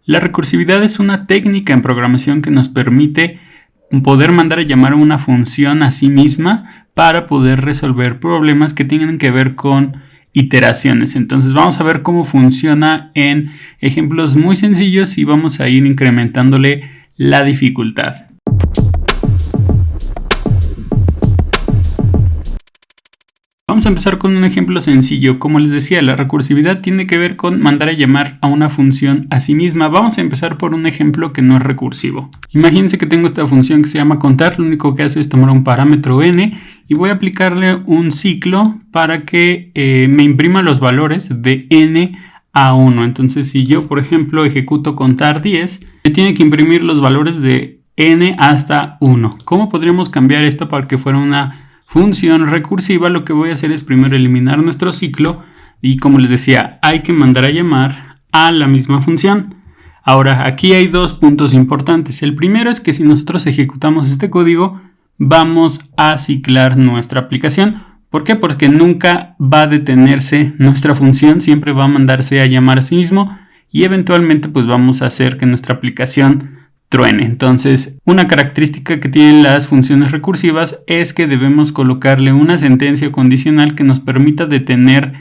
La recursividad es una técnica en programación que nos permite poder mandar a llamar a una función a sí misma para poder resolver problemas que tengan que ver con iteraciones. Entonces vamos a ver cómo funciona en ejemplos muy sencillos y vamos a ir incrementándole la dificultad. Vamos a empezar con un ejemplo sencillo. Como les decía, la recursividad tiene que ver con mandar a llamar a una función a sí misma. Vamos a empezar por un ejemplo que no es recursivo. Imagínense que tengo esta función que se llama contar. Lo único que hace es tomar un parámetro n y voy a aplicarle un ciclo para que me imprima los valores de n a 1. Entonces, si yo, por ejemplo, ejecuto contar 10, me tiene que imprimir los valores de n hasta 1. ¿Cómo podríamos cambiar esto para que fuera una función recursiva? Lo que voy a hacer es primero eliminar nuestro ciclo y, como les decía, hay que mandar a llamar a la misma función. Ahora, aquí hay dos puntos importantes. El primero es que si nosotros ejecutamos este código, vamos a ciclar nuestra aplicación. ¿Por qué? Porque nunca va a detenerse nuestra función, siempre va a mandarse a llamar a sí mismo y eventualmente pues vamos a hacer que nuestra aplicación truene. Entonces, una característica que tienen las funciones recursivas es que debemos colocarle una sentencia condicional que nos permita detener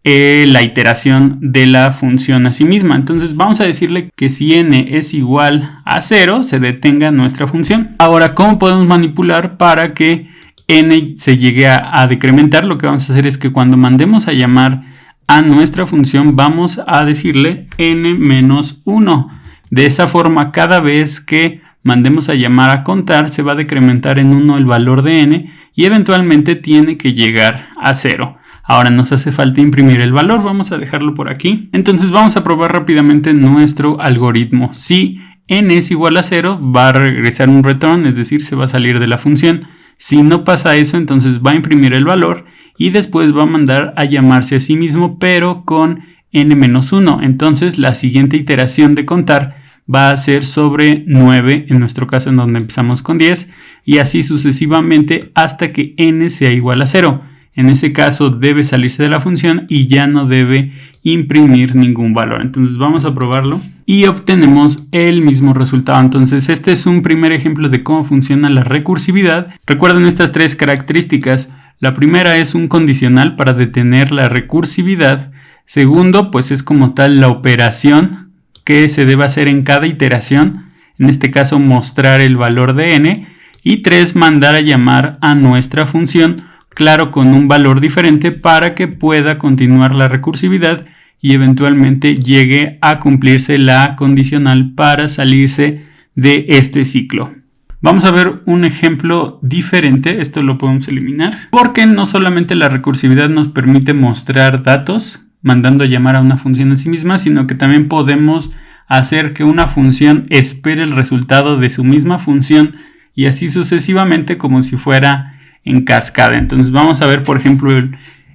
la iteración de la función a sí misma. Entonces vamos a decirle que si n es igual a 0, se detenga nuestra función. Ahora, ¿cómo podemos manipular para que n se llegue a decrementar? Lo que vamos a hacer es que cuando mandemos a llamar a nuestra función, vamos a decirle n-1. De esa forma, cada vez que mandemos a llamar a contar, se va a decrementar en 1 el valor de n y eventualmente tiene que llegar a 0. Ahora nos hace falta imprimir el valor, vamos a dejarlo por aquí. Entonces vamos a probar rápidamente nuestro algoritmo. Si n es igual a 0, va a regresar un return, es decir, se va a salir de la función. Si no pasa eso, entonces va a imprimir el valor y después va a mandar a llamarse a sí mismo, pero con n-1. Entonces la siguiente iteración de contar va a ser sobre 9, en nuestro caso en donde empezamos con 10, y así sucesivamente hasta que n sea igual a 0. En ese caso debe salirse de la función y ya no debe imprimir ningún valor. Entonces vamos a probarlo y obtenemos el mismo resultado. Entonces este es un primer ejemplo de cómo funciona la recursividad. Recuerden estas tres características. La primera es un condicional para detener la recursividad. Segundo, pues es como tal la operación que se debe hacer en cada iteración, en este caso mostrar el valor de n, y 3, mandar a llamar a nuestra función, claro, con un valor diferente para que pueda continuar la recursividad y eventualmente llegue a cumplirse la condicional para salirse de este ciclo. Vamos a ver un ejemplo diferente, esto lo podemos eliminar, porque no solamente la recursividad nos permite mostrar datos mandando a llamar a una función a sí misma, sino que también podemos hacer que una función espere el resultado de su misma función y así sucesivamente como si fuera en cascada. Entonces vamos a ver, por ejemplo,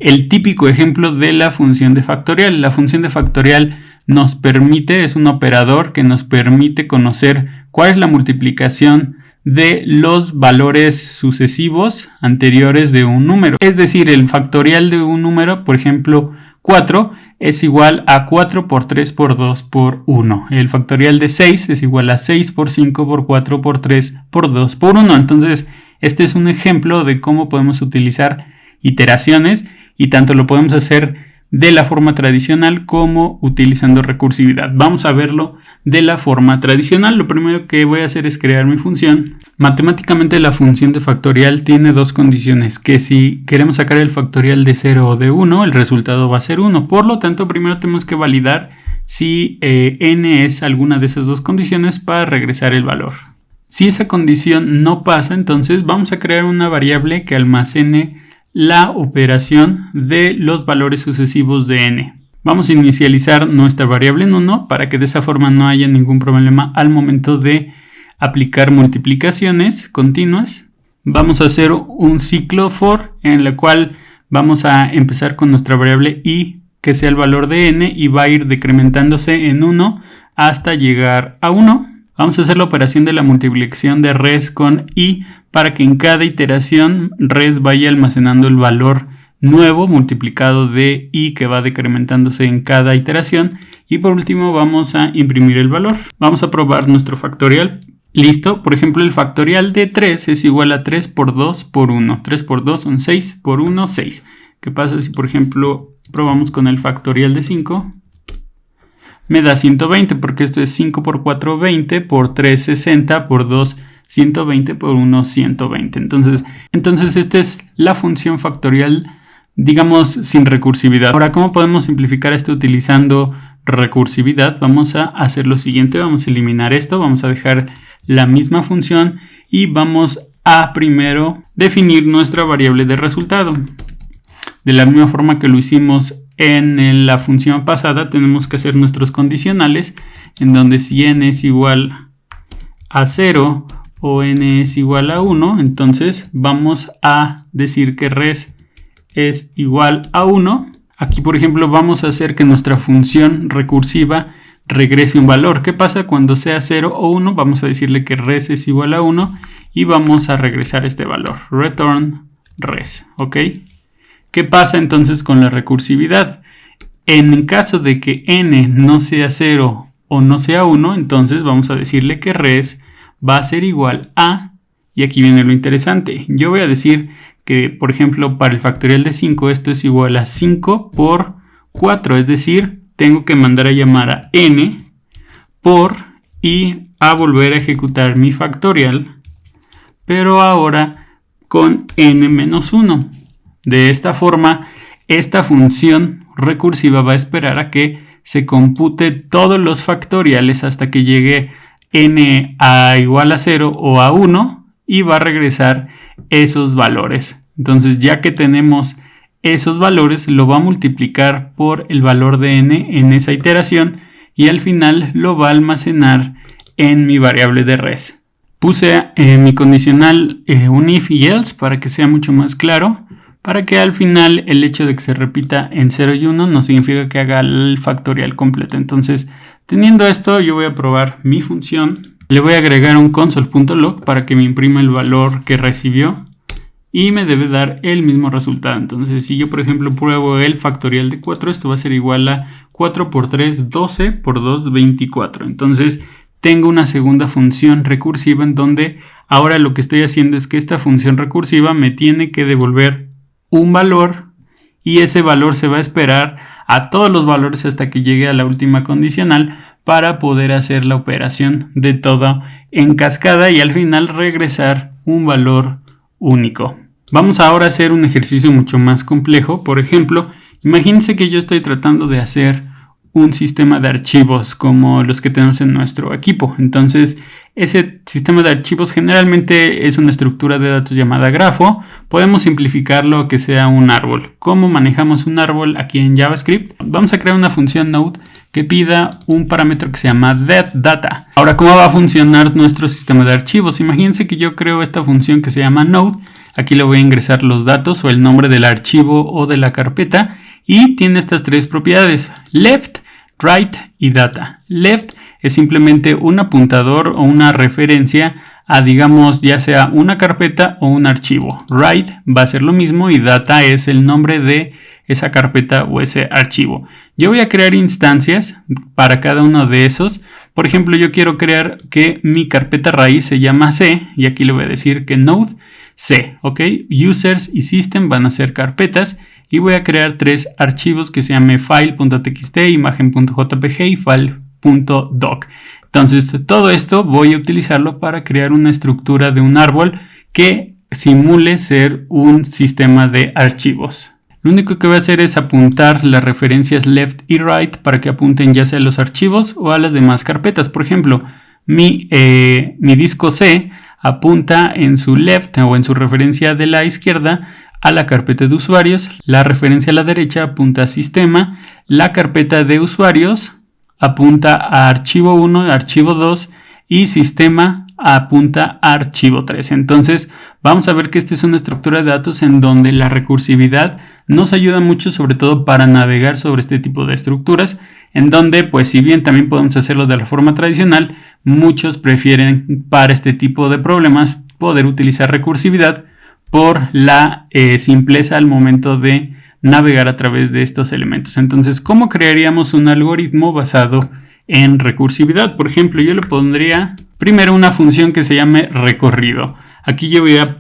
el típico ejemplo de la función de factorial. La función de factorial nos permite, es un operador que nos permite conocer cuál es la multiplicación de los valores sucesivos anteriores de un número. Es decir, el factorial de un número, por ejemplo, 4 es igual a 4 por 3 por 2 por 1. El factorial de 6 es igual a 6 por 5 por 4 por 3 por 2 por 1. Entonces, este es un ejemplo de cómo podemos utilizar iteraciones y tanto lo podemos hacer de la forma tradicional como utilizando recursividad. Vamos a verlo de la forma tradicional. Lo primero que voy a hacer es crear mi función. Matemáticamente la función de factorial tiene dos condiciones, que si queremos sacar el factorial de 0 o de 1, el resultado va a ser 1. Por lo tanto, primero tenemos que validar si n es alguna de esas dos condiciones para regresar el valor. Si esa condición no pasa, entonces vamos a crear una variable que almacene la operación de los valores sucesivos de n. Vamos a inicializar nuestra variable en 1 para que de esa forma no haya ningún problema al momento de aplicar multiplicaciones continuas. Vamos a hacer un ciclo for en el cual vamos a empezar con nuestra variable i, que sea el valor de n, y va a ir decrementándose en 1 hasta llegar a 1. Vamos a hacer la operación de la multiplicación de res con i para que en cada iteración res vaya almacenando el valor nuevo multiplicado de i que va decrementándose en cada iteración. Y por último vamos a imprimir el valor. Vamos a probar nuestro factorial. Listo, por ejemplo el factorial de 3 es igual a 3 por 2 por 1. 3 por 2 son 6, por 1 6. ¿Qué pasa si por ejemplo probamos con el factorial de 5? Me da 120 porque esto es 5 por 4 20, por 3 60, por 2 120, por 1 120. Entonces esta es la función factorial, digamos, sin recursividad. Ahora, ¿cómo podemos simplificar esto utilizando recursividad? Vamos a hacer lo siguiente, vamos a eliminar esto, vamos a dejar la misma función y vamos a primero definir nuestra variable de resultado. De la misma forma que lo hicimos en la función pasada, tenemos que hacer nuestros condicionales, en donde si n es igual a 0 o n es igual a 1, entonces vamos a decir que res es igual a 1. Aquí, por ejemplo, vamos a hacer que nuestra función recursiva regrese un valor. ¿Qué pasa cuando sea 0 o 1? Vamos a decirle que res es igual a 1 y vamos a regresar este valor. Return res, ¿ok? ¿Qué pasa entonces con la recursividad? En caso de que n no sea 0 o no sea 1, entonces vamos a decirle que res va a ser igual a, y aquí viene lo interesante, yo voy a decir que, por ejemplo, para el factorial de 5 esto es igual a 5 por 4, es decir, tengo que mandar a llamar a n por y a volver a ejecutar mi factorial, pero ahora con n menos 1. De esta forma, esta función recursiva va a esperar a que se compute todos los factoriales hasta que llegue n a igual a 0 o a 1 y va a regresar esos valores. Entonces, ya que tenemos esos valores, lo va a multiplicar por el valor de n en esa iteración y al final lo va a almacenar en mi variable de res. Puse mi condicional un if y else para que sea mucho más claro, para que al final el hecho de que se repita en 0 y 1 no significa que haga el factorial completo. Entonces, teniendo esto, yo voy a probar mi función. Le voy a agregar un console.log para que me imprima el valor que recibió y me debe dar el mismo resultado. Entonces, si yo, por ejemplo, pruebo el factorial de 4, esto va a ser igual a 4 por 3, 12, por 2, 24. Entonces, tengo una segunda función recursiva en donde ahora lo que estoy haciendo es que esta función recursiva me tiene que devolver un valor y ese valor se va a esperar a todos los valores hasta que llegue a la última condicional para poder hacer la operación de todo en cascada y al final regresar un valor único. Vamos ahora a hacer un ejercicio mucho más complejo. Por ejemplo, imagínense que yo estoy tratando de hacer un sistema de archivos como los que tenemos en nuestro equipo. Entonces, ese sistema de archivos generalmente es una estructura de datos llamada grafo. Podemos simplificarlo a que sea un árbol. ¿Cómo manejamos un árbol aquí en JavaScript? Vamos a crear una función node que pida un parámetro que se llama data. Ahora, ¿cómo va a funcionar nuestro sistema de archivos? Imagínense que yo creo esta función que se llama node. Aquí le voy a ingresar los datos o el nombre del archivo o de la carpeta y tiene estas tres propiedades: left, right y data. Left es simplemente un apuntador o una referencia a, digamos, ya sea una carpeta o un archivo. Right va a ser lo mismo y data es el nombre de esa carpeta o ese archivo. Yo voy a crear instancias para cada uno de esos. Por ejemplo, yo quiero crear que mi carpeta raíz se llama C y aquí le voy a decir que node C, ¿ok? Users y system van a ser carpetas y voy a crear tres archivos que se llame file.txt, imagen.jpg y file.doc. Entonces, todo esto voy a utilizarlo para crear una estructura de un árbol que simule ser un sistema de archivos. Lo único que voy a hacer es apuntar las referencias left y right para que apunten ya sea a los archivos o a las demás carpetas. Por ejemplo, mi disco C apunta en su left o en su referencia de la izquierda a la carpeta de usuarios, la referencia a la derecha apunta a sistema, la carpeta de usuarios apunta a archivo 1, archivo 2 y sistema apunta a archivo 3. Entonces vamos a ver que esta es una estructura de datos en donde la recursividad nos ayuda mucho, sobre todo para navegar sobre este tipo de estructuras, en donde, pues, si bien también podemos hacerlo de la forma tradicional, muchos prefieren para este tipo de problemas poder utilizar recursividad por la simpleza al momento de navegar a través de estos elementos. Entonces, ¿cómo crearíamos un algoritmo basado en recursividad? Por ejemplo, yo le pondría primero una función que se llame recorrido. Aquí yo voy a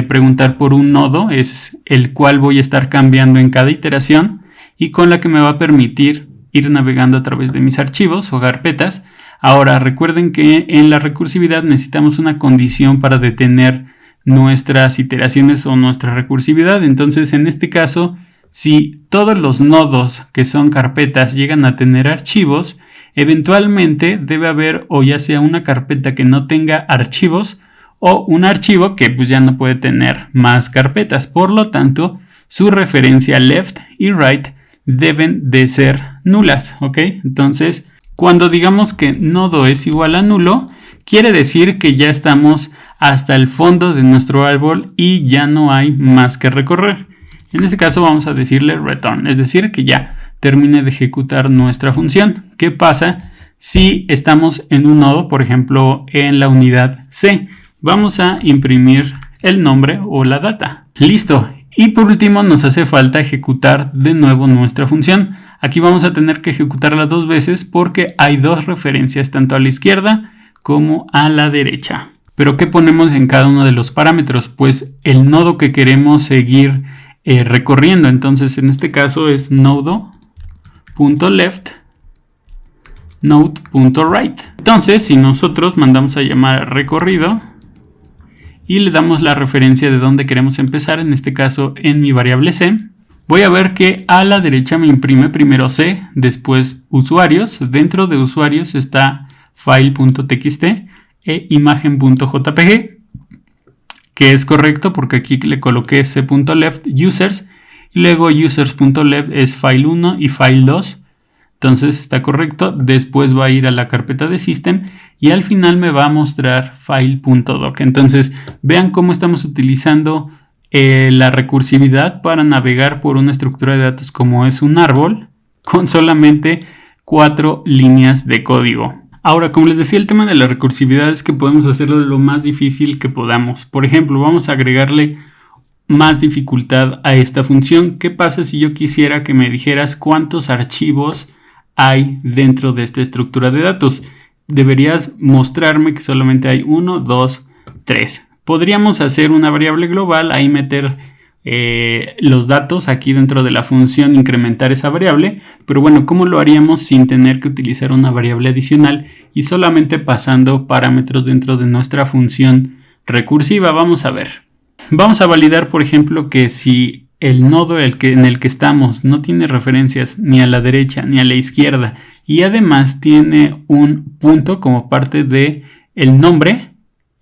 preguntar por un nodo, es el cual voy a estar cambiando en cada iteración y con la que me va a permitir ir navegando a través de mis archivos o carpetas. Ahora, recuerden que en la recursividad necesitamos una condición para detener nuestras iteraciones o nuestra recursividad. Entonces, en este caso, si todos los nodos que son carpetas llegan a tener archivos, eventualmente debe haber o ya sea una carpeta que no tenga archivos o un archivo que pues ya no puede tener más carpetas. Por lo tanto, su referencia left y right deben de ser nulas, ¿ok? Entonces, cuando digamos que nodo es igual a nulo, quiere decir que ya estamos hasta el fondo de nuestro árbol y ya no hay más que recorrer. En este caso vamos a decirle return, es decir, que ya termine de ejecutar nuestra función. ¿Qué pasa si estamos en un nodo, por ejemplo, en la unidad C? Vamos a imprimir el nombre o la data. Listo. Y por último nos hace falta ejecutar de nuevo nuestra función. Aquí vamos a tener que ejecutarla 2 veces porque hay 2 referencias, tanto a la izquierda como a la derecha. ¿Pero qué ponemos en cada uno de los parámetros? Pues el nodo que queremos seguir recorriendo. Entonces en este caso es nodo.left, node.right. Entonces si nosotros mandamos a llamar recorrido y le damos la referencia de dónde queremos empezar, en este caso en mi variable C, voy a ver que a la derecha me imprime primero C, después usuarios. Dentro de usuarios está file.txt e imagen.jpg, que es correcto porque aquí le coloqué c.left users y luego users.left es file 1 y file 2. Entonces está correcto. Después va a ir a la carpeta de system y al final me va a mostrar file.doc. Entonces vean cómo estamos utilizando la recursividad para navegar por una estructura de datos como es un árbol con solamente 4 líneas de código. Ahora, como les decía, el tema de la recursividad es que podemos hacerlo lo más difícil que podamos. Por ejemplo, vamos a agregarle más dificultad a esta función. ¿Qué pasa si yo quisiera que me dijeras cuántos archivos hay dentro de esta estructura de datos? Deberías mostrarme que solamente hay 1, 2, 3. Podríamos hacer una variable global, ahí meter los datos aquí dentro de la función, incrementar esa variable, pero bueno, ¿cómo lo haríamos sin tener que utilizar una variable adicional y solamente pasando parámetros dentro de nuestra función recursiva? Vamos a ver. Vamos a validar, por ejemplo, que si el nodo en el que estamos no tiene referencias ni a la derecha ni a la izquierda y además tiene un punto como parte de el nombre,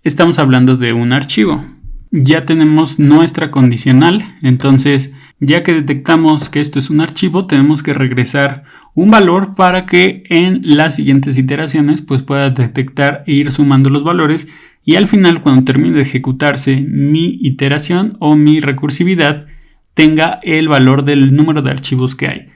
estamos hablando de un archivo. Ya tenemos nuestra condicional, entonces ya que detectamos que esto es un archivo, tenemos que regresar un valor para que en las siguientes iteraciones pues pueda detectar e ir sumando los valores y al final, cuando termine de ejecutarse mi iteración o mi recursividad, tenga el valor del número de archivos que hay.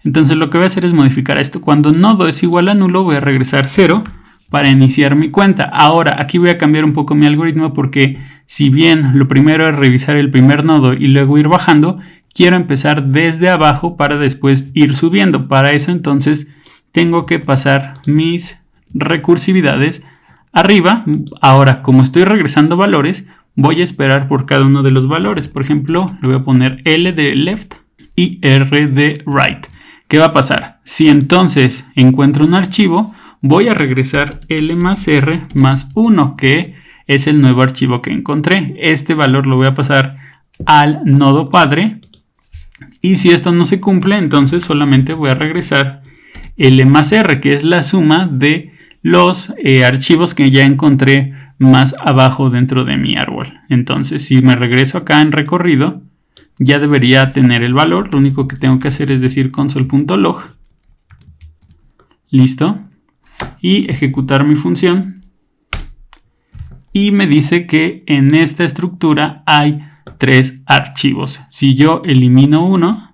Entonces lo que voy a hacer es modificar esto. Cuando nodo es igual a nulo, voy a regresar 0 para iniciar mi cuenta. Ahora aquí voy a cambiar un poco mi algoritmo porque si bien lo primero es revisar el primer nodo y luego ir bajando, quiero empezar desde abajo para después ir subiendo. Para eso entonces tengo que pasar mis recursividades arriba. Ahora, como estoy regresando valores, voy a esperar por cada uno de los valores. Por ejemplo, le voy a poner L de left y R de right. ¿Qué va a pasar? Si entonces encuentro un archivo, voy a regresar L más R más 1, que es el nuevo archivo que encontré. Este valor lo voy a pasar al nodo padre. Y si esto no se cumple, entonces solamente voy a regresar L más R, que es la suma de los archivos que ya encontré más abajo dentro de mi árbol. Entonces, si me regreso acá en recorrido, ya debería tener el valor. Lo único que tengo que hacer es decir console.log. Listo. Y ejecutar mi función. Y me dice que en esta estructura hay 3 archivos. Si yo elimino uno,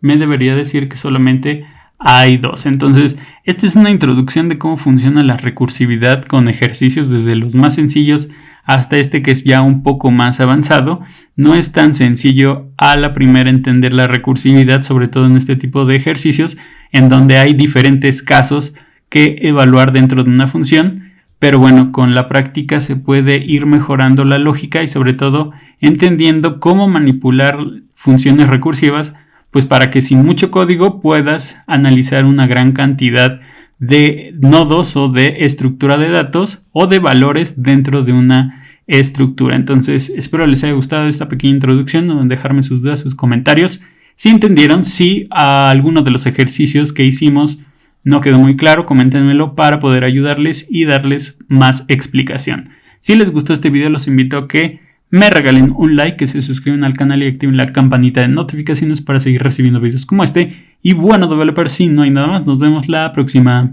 me debería decir que solamente hay 2. Entonces, esta es una introducción de cómo funciona la recursividad con ejercicios desde los más sencillos hasta este que es ya un poco más avanzado. No es tan sencillo a la primera entender la recursividad, sobre todo en este tipo de ejercicios en donde hay diferentes casos que evaluar dentro de una función. Pero bueno, con la práctica se puede ir mejorando la lógica y sobre todo entendiendo cómo manipular funciones recursivas, pues para que sin mucho código puedas analizar una gran cantidad de nodos o de estructura de datos o de valores dentro de una estructura. Entonces espero les haya gustado esta pequeña introducción, donde dejarme sus dudas, sus comentarios. Si entendieron, si a alguno de los ejercicios que hicimos no quedó muy claro, coméntenmelo para poder ayudarles y darles más explicación. Si les gustó este video, los invito a que me regalen un like, que se suscriban al canal y activen la campanita de notificaciones para seguir recibiendo videos como este. Y bueno, developer, si no hay nada más, nos vemos la próxima.